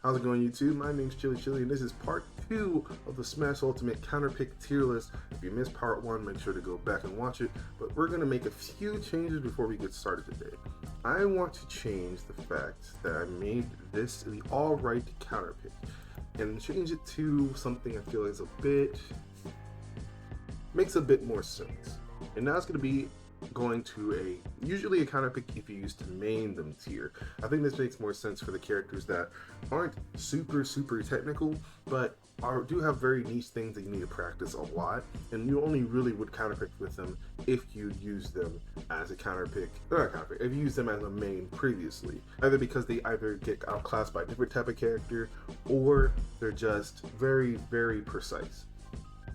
How's it going, YouTube? My name's Chili, and this is part 2 of the Smash Ultimate Counterpick tier list. If you missed part 1, make sure to go back and watch it. But we're going to make a few changes before we get started today. I want to change the fact that I made this the alright counterpick and change it to something I feel is makes a bit more sense. And now it's going to be going to usually a counterpick if you use to main them tier. I think this makes more sense for the characters that aren't super technical, but do have very niche things that you need to practice a lot, and you only really would counterpick with them if you use them as a counterpick, or not counterpick, if you use them as a main previously, either because they either get outclassed by a different type of character, or they're just very precise.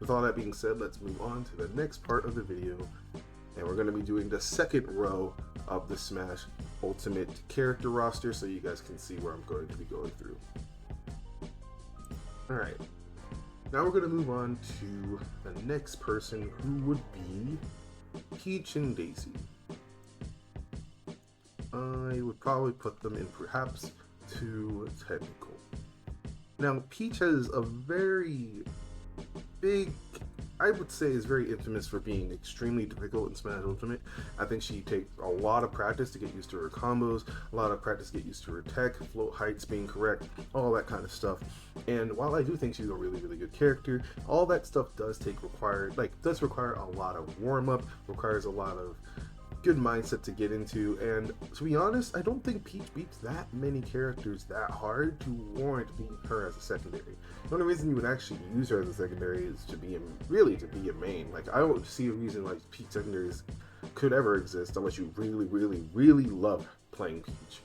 With all that being said, let's move on to the next part of the video. And we're going to be doing the second row of the Smash Ultimate character roster, so you guys can see where I'm going to be going through. Alright, now we're going to move on to the next person, who would be Peach and Daisy. I would probably put them in perhaps too technical. Now, Peach has a very big, I would say, is very infamous for being extremely difficult in Smash Ultimate. I think she takes a lot of practice to get used to her combos, a lot of practice to get used to her tech, float heights being correct, all that kind of stuff. And while I do think she's a really good character, all that stuff does require a lot of warm-up, requires a lot of good mindset to get into, and to be honest, I don't think Peach beats that many characters that hard to warrant beating her as a secondary. The only reason you would actually use her as a secondary is to be a main. Like, I don't see a reason like Peach secondaries could ever exist unless you really love playing Peach.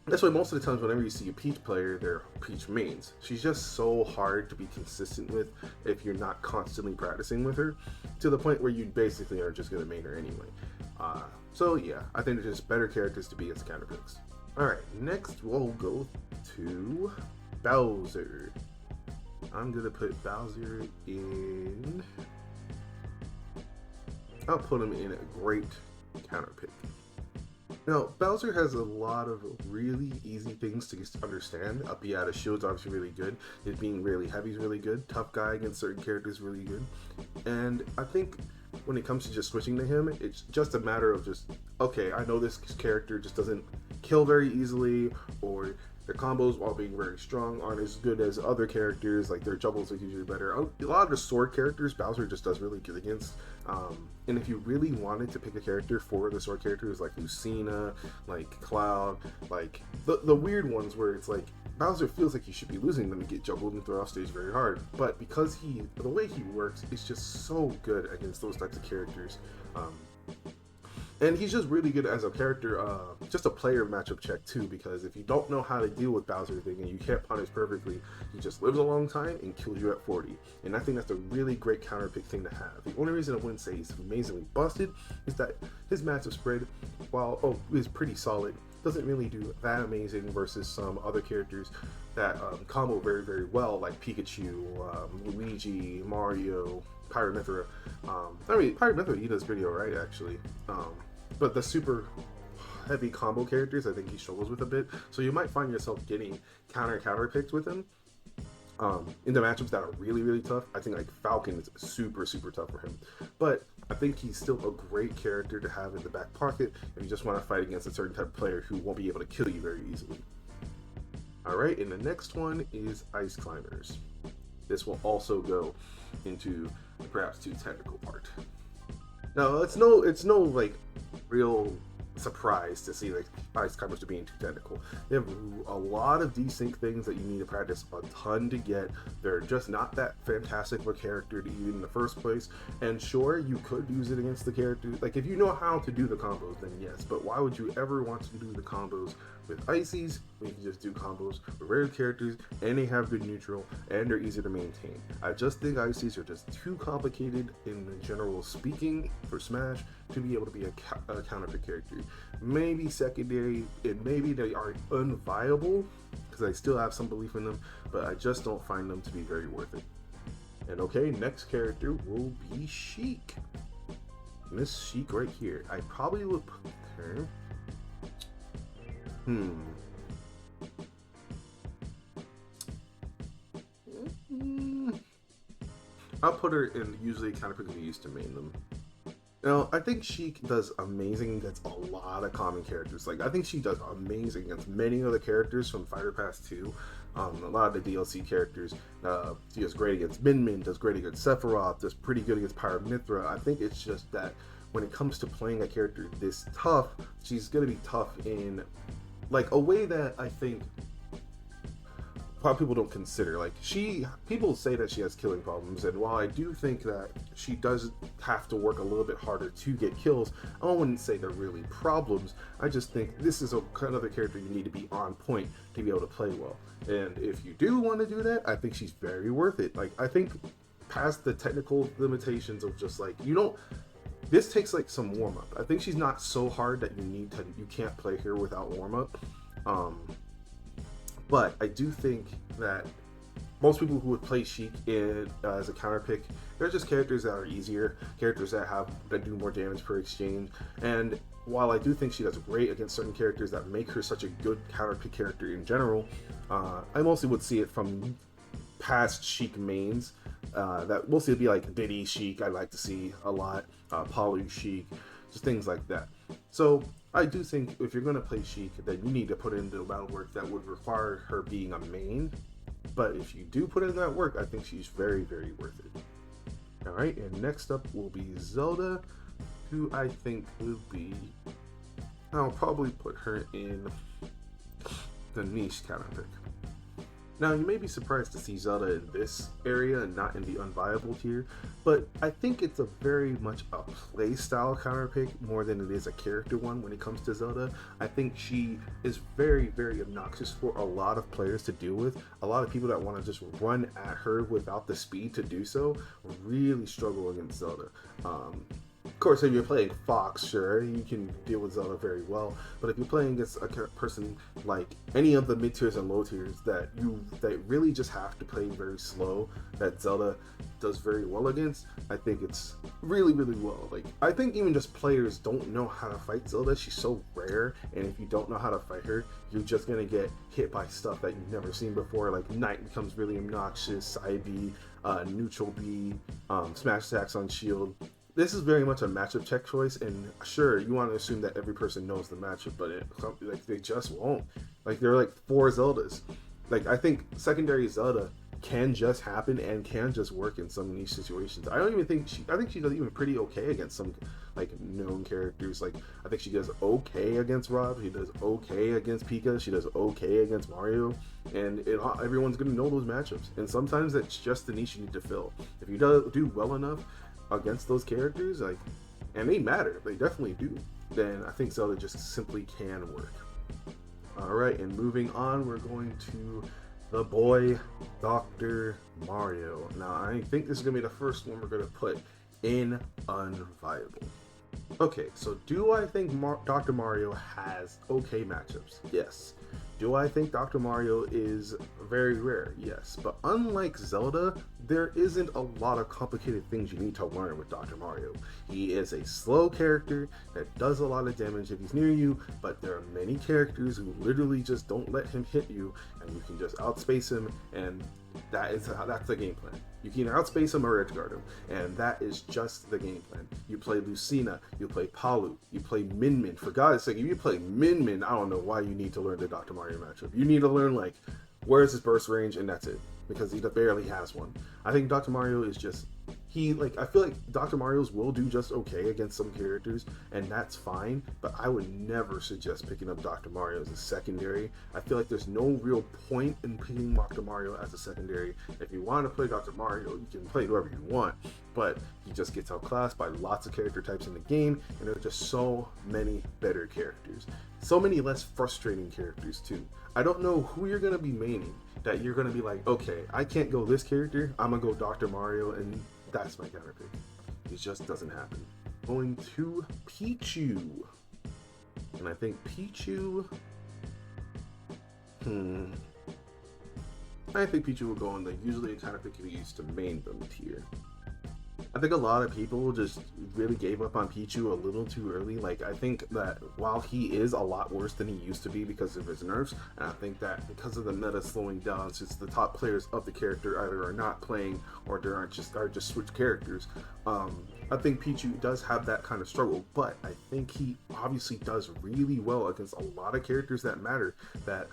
That's why most of the times whenever you see a Peach player, they're Peach mains. She's just so hard to be consistent with if you're not constantly practicing with her, to the point where you basically are just going to main her anyway. So yeah, I think they're just better characters to be as counterpicks. Alright, next we'll go to Bowser. I'm going to put Bowser in... I'll put him in a great counterpick. Now, Bowser has a lot of really easy things to understand. Up B out of shield's obviously really good. His being really heavy is really good. Tough guy against certain characters is really good. And I think when it comes to just switching to him, it's just a matter of just, okay, I know this character just doesn't kill very easily, or their combos, while being very strong, aren't as good as other characters. Like, their juggles are usually better. A lot of the sword characters, Bowser just does really good against. And if you really wanted to pick a character for the sword characters, like Lucina, like Cloud, like the weird ones where it's like Bowser feels like he should be losing them and get juggled and thrown off stage very hard. But because the way he works is just so good against those types of characters. And he's just really good as a character, just a player matchup check too, because if you don't know how to deal with Bowser thing and you can't punish perfectly, he just lives a long time and kills you at 40. And I think that's a really great counterpick thing to have. The only reason I wouldn't say he's amazingly busted is that his matchup spread, while is pretty solid, doesn't really do that amazing versus some other characters that combo very well, like Pikachu, Luigi, Mario, Pyramithra. Pyramithra, he does pretty alright actually. But the super heavy combo characters, I think he struggles with a bit. So you might find yourself getting counter picked with him in the matchups that are really tough. I think like Falcon is super tough for him. But I think he's still a great character to have in the back pocket if you just want to fight against a certain type of player who won't be able to kill you very easily. Alright, and the next one is Ice Climbers. This will also go into the perhaps too technical part. Now, it's no like real surprise to see like Ice Climbers to being too technical. They have a lot of decent things that you need to practice a ton to get. They're just not that fantastic of a character to use in the first place. And sure, you could use it against the character. Like, if you know how to do the combos, then yes. But why would you ever want to do the combos with Ices when you can just do combos with rare characters, and they have good neutral, and they're easy to maintain? I just think Ices are just too complicated in general speaking for Smash to be able to be a counterpick character. Maybe secondary, and maybe they are unviable, because I still have some belief in them, but I just don't find them to be very worth it. And okay, next character will be Chic. Miss Chic right here. I probably would put her I'll put her in usually Counterpick we used to main them. Now, I think Chic does amazing against a lot of common characters. Like, I think she does amazing against many of the characters from Fighter Pass 2. A lot of the DLC characters. She does great against Min Min, does great against Sephiroth, does pretty good against Pyra Mythra. I think it's just that when it comes to playing a character this tough, she's going to be tough in, like, a way that I think a lot of people don't consider. Like, people say that she has killing problems, and while I do think that she does have to work a little bit harder to get kills, I wouldn't say they're really problems. I just think this is another character you need to be on point to be able to play well. And if you do want to do that, I think she's very worth it. Like, I think past the technical limitations of just like, this takes like some warm up. I think she's not so hard that you can't play her without warm up. But I do think that most people who would play Chic as a counter pick, they're just characters that are easier, characters that do more damage per exchange. And while I do think she does great against certain characters that make her such a good counter pick character in general, I mostly would see it from past Chic mains. That mostly would be like Diddy Chic, I like to see a lot, Poly Chic, just things like that. So I do think if you're going to play Chic, then you need to put in the amount of work that would require her being a main. But if you do put in that work, I think she's very, very worth it. Alright, and next up will be Zelda, who I think will be, I'll probably put her in the niche counter pick. Now, you may be surprised to see Zelda in this area and not in the unviable tier, but I think it's a very much a playstyle counter pick more than it is a character one when it comes to Zelda. I think she is very, very obnoxious for a lot of players to deal with. A lot of people that want to just run at her without the speed to do so really struggle against Zelda. Of course, if you're playing Fox, sure, you can deal with Zelda very well. But if you're playing against a person like any of the mid tiers and low tiers that really just have to play very slow, that Zelda does very well against, I think it's really, really well. Like, I think even just players don't know how to fight Zelda. She's so rare, and if you don't know how to fight her, you're just gonna get hit by stuff that you've never seen before. Like Knight becomes really obnoxious, Side B, Neutral B, smash attacks on shield. This is very much a matchup check choice, and sure, you want to assume that every person knows the matchup, but they just won't. Like, there are like 4 Zeldas. Like, I think secondary Zelda can just happen and can just work in some niche situations. I think she does even pretty okay against some like known characters. Like, I think she does okay against Rob, she does okay against Pika, she does okay against Mario, and everyone's gonna know those matchups. And sometimes it's just the niche you need to fill. If you do well enough against those characters, like, and they matter, they definitely do, then I think Zelda just simply can work. Alright, and moving on, we're going to the boy Dr. Mario. Now, I think this is going to be the first one we're going to put in unviable. Okay, so do I think Dr. Mario has okay matchups? Yes. Do I think Dr. Mario is very rare? Yes. But unlike Zelda, there isn't a lot of complicated things you need to learn with Dr. Mario. He is a slow character that does a lot of damage if he's near you, but there are many characters who literally just don't let him hit you, and you can just outspace him, and that's the game plan. You can either outspace him or edgeguard him, and that is just the game plan. You play Lucina, you play Palu, you play Min Min. For God's sake, if you play Min Min, I don't know why you need to learn the Dr. Mario matchup. You need to learn, like, where's his burst range, and that's it, because he barely has one. I think Dr. Mario is just, I feel like Dr. Mario's will do just okay against some characters, and that's fine, but I would never suggest picking up Dr. Mario as a secondary. I feel like there's no real point in picking Dr. Mario as a secondary. If you want to play Dr. Mario, you can play whoever you want, but he just gets outclassed by lots of character types in the game, and there are just so many better characters. So many less frustrating characters, too. I don't know who you're going to be maining that you're going to be like, okay, I can't go this character, I'm going to go Dr. Mario, and that's my counter pick. It just doesn't happen. Going to Pichu. And I think Pichu... I think Pichu will go in the usually a counter pick you use to main them tier. I think a lot of people just really gave up on Pichu a little too early. Like, I think that while he is a lot worse than he used to be because of his nerfs, and I think that because of the meta slowing down, since the top players of the character either are not playing or they are just switch characters, I think Pichu does have that kind of struggle. But I think he obviously does really well against a lot of characters that matter. That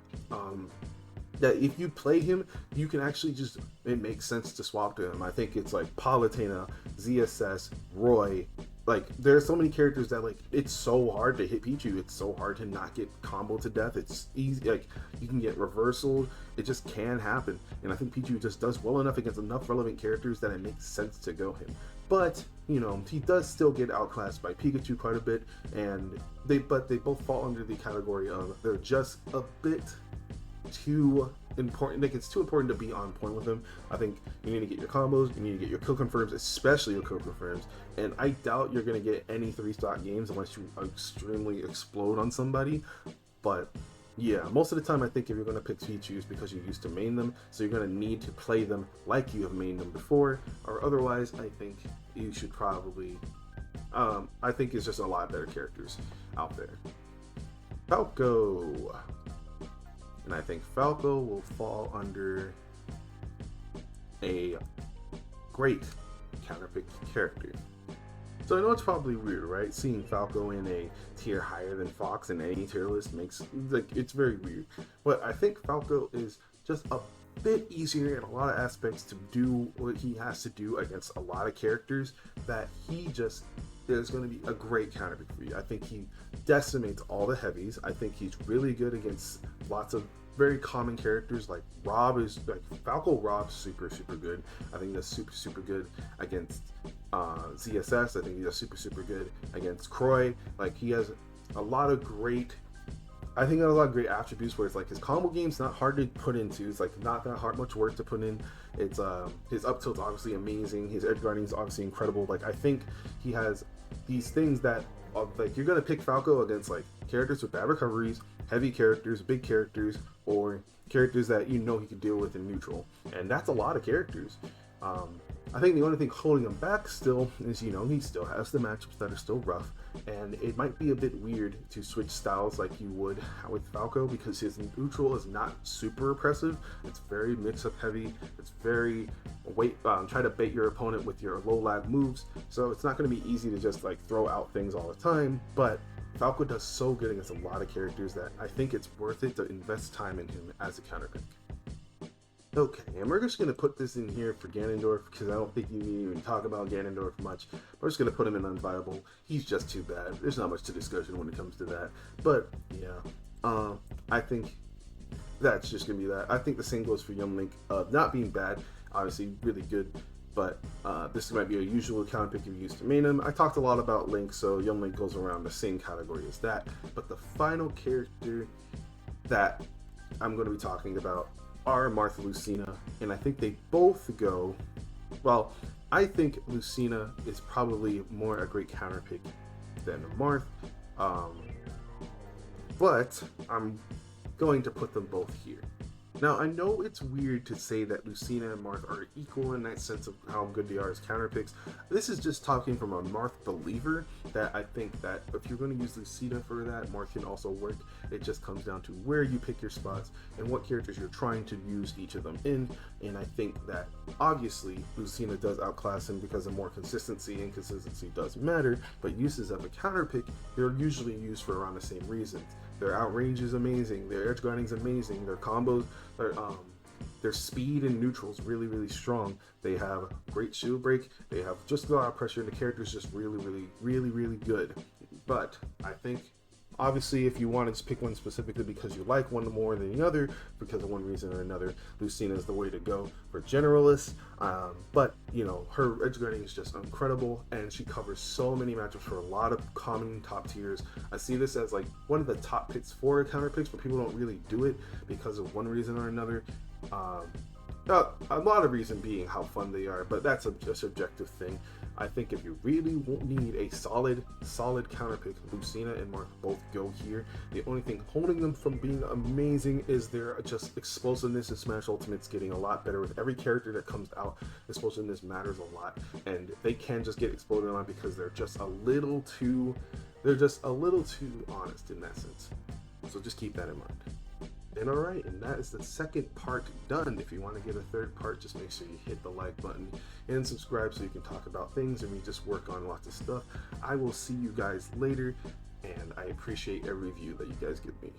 if you play him, you can actually just, it makes sense to swap to him. I think it's like Palutena, ZSS, Roy. Like, there are so many characters that, like, it's so hard to hit Pichu. It's so hard to not get comboed to death. It's easy, like, you can get reversal. It just can happen. And I think Pichu just does well enough against enough relevant characters that it makes sense to go him. But, you know, he does still get outclassed by Pikachu quite a bit. And they both fall under the category of they're just a bit too important. Like, it's too important to be on point with them. I think you need to get your combos, you need to get your kill confirms, especially your kill confirms, and I doubt you're going to get any 3-stock games unless you extremely explode on somebody. But yeah, most of the time I think if you're going to pick Pichus because you used to main them, so you're going to need to play them like you have mained them before, or otherwise I think you should probably I think it's just a lot better characters out there. Falco. And I think Falco will fall under a great counterpick character. So I know it's probably weird, right? Seeing Falco in a tier higher than Fox in any tier list makes, like, it's very weird. But I think Falco is just a bit easier in a lot of aspects to do what he has to do against a lot of characters that he just is going to be a great counterpick for you. I think he decimates all the heavies. I think he's really good against lots of very common characters. Like Falco Rob's super good. I think that's super good against ZSS. I think he's super good against Croy. Like, he has a lot of great, I think, a lot of great attributes where it's like his combo game's not hard to put into. It's like not that hard, much work to put in. It's his up tilt's obviously amazing. His edge guarding is obviously incredible. Like, I think he has these things that like, you're gonna pick Falco against like characters with bad recoveries, heavy characters, big characters, or characters that you know he can deal with in neutral, and that's a lot of characters. I think the only thing holding him back still is, you know, he still has the matchups that are still rough, and it might be a bit weird to switch styles like you would with Falco because his neutral is not super oppressive. It's very mix-up heavy. It's very try to bait your opponent with your low lag moves, so it's not going to be easy to just like throw out things all the time. But Falco does so good against a lot of characters that I think it's worth it to invest time in him as a counterpick. Okay, and we're just going to put this in here for Ganondorf because I don't think you need to even talk about Ganondorf much. We're just going to put him in unviable. He's just too bad. There's not much to discussion when it comes to that. But yeah, I think that's just going to be that. I think the same goes for Young Link. Not being bad, obviously really good, but this might be a usual counterpick if you used to main him. I talked a lot about Link, so Young Link goes around the same category as that. But the final character that I'm going to be talking about are Marth and Lucina, and I think they both go, well, I think Lucina is probably more a great counterpick than Marth, but I'm going to put them both here. Now, I know it's weird to say that Lucina and Marth are equal in that sense of how good they are as counterpicks. This is just talking from a Marth believer, that I think that if you're going to use Lucina for that, Marth can also work. It just comes down to where you pick your spots and what characters you're trying to use each of them in. And I think that obviously Lucina does outclass him because of more consistency, and consistency does matter, but uses of a counterpick, they're usually used for around the same reasons. Their outrange is amazing, their edge guarding is amazing, their combos, their speed and neutral is really strong. They have great shield break, they have just a lot of pressure, and the character's just really good. But I think, obviously, if you wanted to pick one specifically because you like one more than the other, because of one reason or another, Lucina is the way to go for generalists. But, you know, her edge guarding is just incredible, and she covers so many matchups for a lot of common top tiers. I see this as like one of the top picks for counter picks, but people don't really do it because of one reason or another. A lot of reason being how fun they are, but that's a subjective thing. I think if you really need a solid counterpick, Lucina and Marth both go here. The only thing holding them from being amazing is their just explosiveness in Smash Ultimate's getting a lot better with every character that comes out. Explosiveness matters a lot, and they can just get exploded on because they're just a little too honest in that sense. So just keep that in mind. And alright, and that is the second part done. If you want to get a third part, just make sure you hit the like button and subscribe so you can talk about things and we just work on lots of stuff. I will see you guys later, and I appreciate every view that you guys give me.